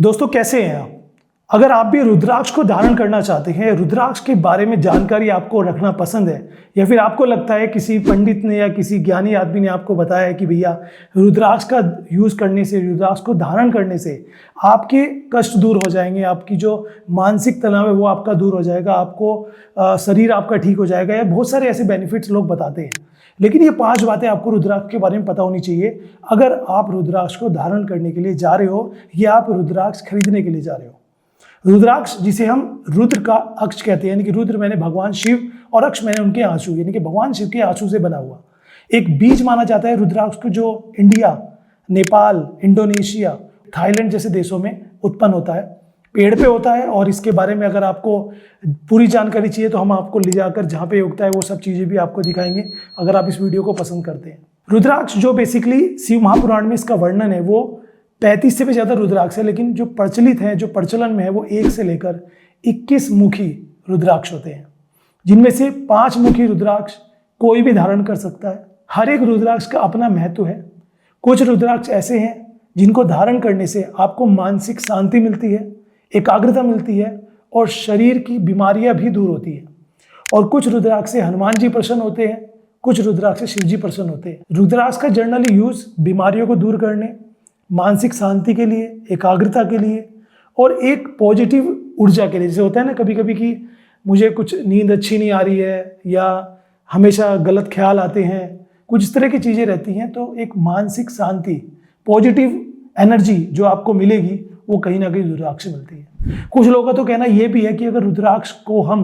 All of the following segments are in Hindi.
दोस्तों कैसे हैं आप? अगर आप भी रुद्राक्ष को धारण करना चाहते हैं, रुद्राक्ष के बारे में जानकारी आपको रखना पसंद है, या फिर आपको लगता है किसी पंडित ने या किसी ज्ञानी आदमी ने आपको बताया है कि भैया रुद्राक्ष का यूज़ करने से, रुद्राक्ष को धारण करने से आपके कष्ट दूर हो जाएंगे, आपकी जो मानसिक तनाव है वो आपका दूर हो जाएगा, आपको शरीर आपका ठीक हो जाएगा, या बहुत सारे ऐसे बेनिफिट्स लोग बताते हैं। लेकिन ये 5 बातें आपको रुद्राक्ष के बारे में पता होनी चाहिए अगर आप रुद्राक्ष को धारण करने के लिए जा रहे हो या आप रुद्राक्ष खरीदने के लिए जा रहे हो। रुद्राक्ष जिसे हम रुद्र का अक्ष कहते हैं, यानी कि रुद्र मैंने भगवान शिव और अक्ष मैंने उनके आंसू, यानी कि भगवान शिव के आंसू से बना हुआ एक बीज माना जाता है रुद्राक्ष को, जो इंडिया, नेपाल, इंडोनेशिया, थाईलैंड जैसे देशों में उत्पन्न होता है, पेड़ पे होता है। और इसके बारे में अगर आपको पूरी जानकारी चाहिए तो हम आपको ले जाकर जहाँ पे उगता है वो सब चीज़ें भी आपको दिखाएंगे, अगर आप इस वीडियो को पसंद करते हैं। रुद्राक्ष जो बेसिकली शिव महापुराण में इसका वर्णन है वो 35 से भी ज़्यादा रुद्राक्ष है, लेकिन जो प्रचलित है, जो प्रचलन में है, वो 1 से लेकर 21 मुखी रुद्राक्ष होते हैं, जिनमें से 5 मुखी रुद्राक्ष कोई भी धारण कर सकता है। हर एक रुद्राक्ष का अपना महत्व है। कुछ रुद्राक्ष ऐसे हैं जिनको धारण करने से आपको मानसिक शांति मिलती है, एकाग्रता मिलती है और शरीर की बीमारियां भी दूर होती है। और कुछ रुद्राक्ष से हनुमान जी प्रसन्न होते हैं, कुछ रुद्राक्ष से शिव जी प्रसन्न होते हैं। रुद्राक्ष का जनरली यूज बीमारियों को दूर करने, मानसिक शांति के लिए, एकाग्रता के लिए और एक पॉजिटिव ऊर्जा के लिए। जैसे होता है ना कभी कभी कि मुझे कुछ नींद अच्छी नहीं आ रही है या हमेशा गलत ख्याल आते हैं, कुछ इस तरह की चीज़ें रहती हैं, तो एक मानसिक शांति, पॉजिटिव एनर्जी जो आपको मिलेगी वो कहीं ना कहीं रुद्राक्ष से मिलती है। कुछ लोगों का तो कहना ये भी है कि अगर रुद्राक्ष को हम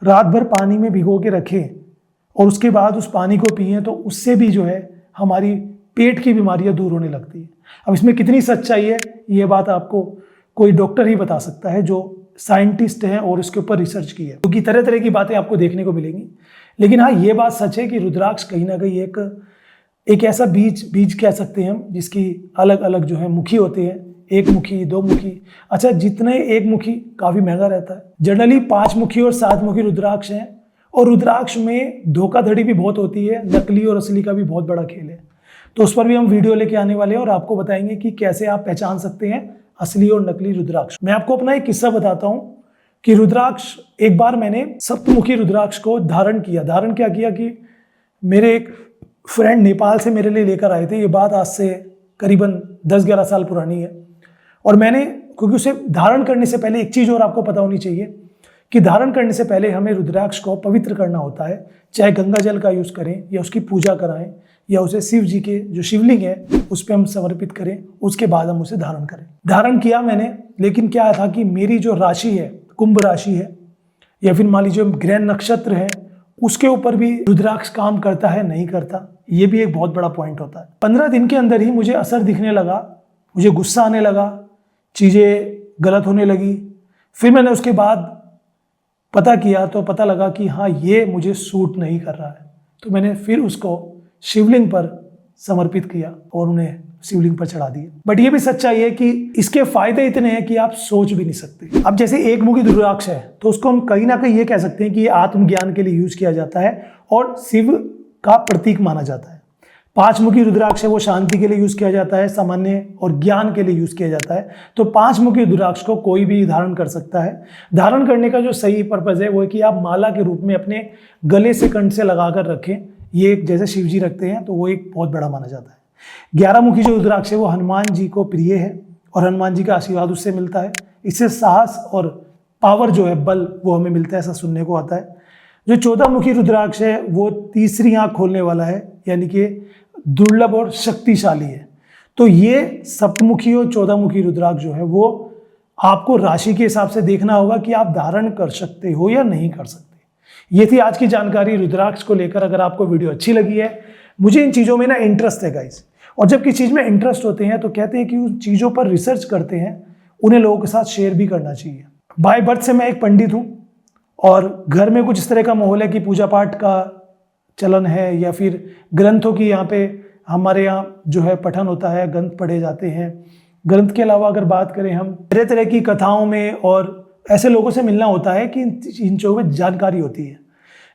रात भर पानी में भिगो के रखें और उसके बाद उस पानी को पिएं तो उससे भी जो है हमारी पेट की बीमारियां दूर होने लगती है। अब इसमें कितनी सच्चाई है ये बात आपको कोई डॉक्टर ही बता सकता है जो साइंटिस्ट हैं और उसके ऊपर रिसर्च की है, क्योंकि तरह तरह की बातें आपको देखने को मिलेंगी। लेकिन हाँ, ये बात सच है कि रुद्राक्ष कहीं ना कहीं एक ऐसा बीज कह सकते हैं हम, जिसकी अलग अलग जो है मुखी होते हैं, 1 मुखी, 2 मुखी। अच्छा, जितने 1 मुखी काफ़ी महंगा रहता है। जनरली 5 मुखी और 7 मुखी रुद्राक्ष हैं, और रुद्राक्ष में धोखाधड़ी भी बहुत होती है, नकली और असली का भी बहुत बड़ा खेल है। तो उस पर भी हम वीडियो लेके आने वाले हैं और आपको बताएंगे कि कैसे आप पहचान सकते हैं असली और नकली रुद्राक्ष। मैं आपको अपना एक किस्सा बताता हूँ कि रुद्राक्ष, एक बार मैंने सप्तमुखी रुद्राक्ष को धारण क्या किया कि मेरे एक फ्रेंड नेपाल से मेरे लिए लेकर आए थे। ये बात आज से करीबन 10-11 साल पुरानी है। और मैंने, क्योंकि उसे धारण करने से पहले एक चीज़ और आपको पता होनी चाहिए कि धारण करने से पहले हमें रुद्राक्ष को पवित्र करना होता है, चाहे गंगा जल का यूज़ करें या उसकी पूजा कराएं या उसे शिव जी के जो शिवलिंग है उस पर हम समर्पित करें, उसके बाद हम उसे धारण करें। धारण किया मैंने, लेकिन क्या था कि मेरी जो राशि है, कुंभ राशि है, या फिर मान लीजिए ग्रह नक्षत्र है, उसके ऊपर भी रुद्राक्ष काम करता है नहीं करता, ये भी एक बहुत बड़ा पॉइंट होता है। 15 दिन के अंदर ही मुझे असर दिखने लगा, मुझे गुस्सा आने लगा, चीज़ें गलत होने लगी। फिर मैंने उसके बाद पता किया तो पता लगा कि हाँ, ये मुझे सूट नहीं कर रहा है। तो मैंने फिर उसको शिवलिंग पर समर्पित किया और उन्हें शिवलिंग पर चढ़ा दिया। बट ये भी सच्चाई है कि इसके फायदे इतने हैं कि आप सोच भी नहीं सकते। अब जैसे 1 मुखी रुद्राक्ष है तो उसको हम कहीं ना कहीं ये कह सकते हैं कि ये आत्मज्ञान के लिए यूज किया जाता है और शिव का प्रतीक माना जाता है। 5 मुखी रुद्राक्ष है वो शांति के लिए यूज किया जाता है, सामान्य और ज्ञान के लिए यूज किया जाता है। तो 5 मुखी रुद्राक्ष को कोई भी धारण कर सकता है। धारण करने का जो सही पर्पज है वो है कि आप माला के रूप में अपने गले से कंठ से लगाकर रखें। ये जैसे शिव जी रखते हैं तो वो एक बहुत बड़ा माना जाता है। 11 मुखी जो रुद्राक्ष है वो हनुमान जी को प्रिय है और हनुमान जी का आशीर्वाद उससे मिलता है। इससे साहस और पावर जो है, बल, वो हमें मिलता है, ऐसा सुनने को आता है। जो 14 मुखी रुद्राक्ष है वो तीसरी आंख खोलने वाला है, यानी कि दुर्लभ और शक्तिशाली है। तो ये सप्तमुखी और 14 मुखी रुद्राक्ष जो है वो आपको राशि के हिसाब से देखना होगा कि आप धारण कर सकते हो या नहीं कर सकते। ये थी आज की जानकारी रुद्राक्ष को लेकर। अगर आपको वीडियो अच्छी लगी है, मुझे इन चीज़ों में ना इंटरेस्ट है गाइस, और जब किसी चीज़ में इंटरेस्ट होते हैं तो कहते हैं कि उन चीज़ों पर रिसर्च करते हैं, उन्हें लोगों के साथ शेयर भी करना चाहिए। बाय बर्थ से मैं एक पंडित हूँ और घर में कुछ इस तरह का माहौल है कि पूजा पाठ का चलन है या फिर ग्रंथों की यहाँ पे हमारे यहाँ जो है पठन होता है, ग्रंथ पढ़े जाते हैं। ग्रंथ के अलावा अगर बात करें हम तरह तरह की कथाओं में और ऐसे लोगों से मिलना होता है कि इन चीज़ों में जानकारी होती है।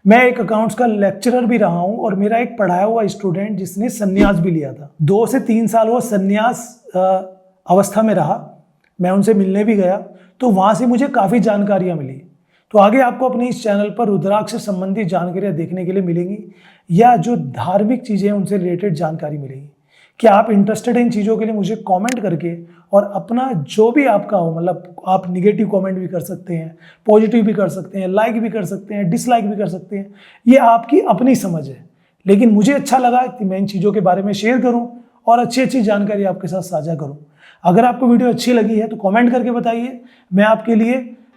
मैं एक अकाउंट्स का लेक्चरर भी रहा हूँ और मेरा एक पढ़ाया हुआ स्टूडेंट जिसने संन्यास भी लिया था, 2 से 3 साल वो संन्यास अवस्था में रहा, मैं उनसे मिलने भी गया, तो वहाँ से मुझे काफ़ी जानकारियाँ मिली। तो आगे आपको अपने इस चैनल पर रुद्राक्ष से संबंधित जानकारियाँ देखने के लिए मिलेंगी, या जो धार्मिक चीज़ें हैं उनसे रिलेटेड जानकारी मिलेगी। क्या आप इंटरेस्टेड हैं इन चीज़ों के लिए? मुझे कमेंट करके और अपना जो भी आपका हो, मतलब आप निगेटिव कमेंट भी कर सकते हैं, पॉजिटिव भी कर सकते हैं, लाइक भी कर सकते हैं, डिसलाइक भी कर सकते हैं, ये आपकी अपनी समझ है। लेकिन मुझे अच्छा लगा कि मैं इन चीज़ों के बारे में शेयर करूं और अच्छी अच्छी जानकारी आपके साथ साझा करूं। अगर आपको वीडियो अच्छी लगी है तो कमेंट करके बताइए। मैं आपके लिए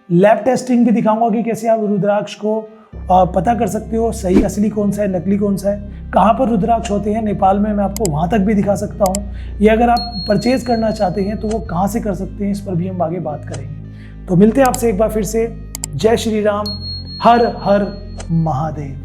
लैब टेस्टिंग भी दिखाऊंगा कि कैसे आप रुद्राक्ष को पता कर सकते हो सही असली कौन सा है, नकली कौन सा है, कहाँ पर रुद्राक्ष होते हैं नेपाल में, मैं आपको वहाँ तक भी दिखा सकता हूँ। ये अगर आप परचेज करना चाहते हैं तो वो कहाँ से कर सकते हैं, इस पर भी हम आगे बात करेंगे। तो मिलते हैं आपसे एक बार फिर से। जय श्री राम, हर हर महादेव।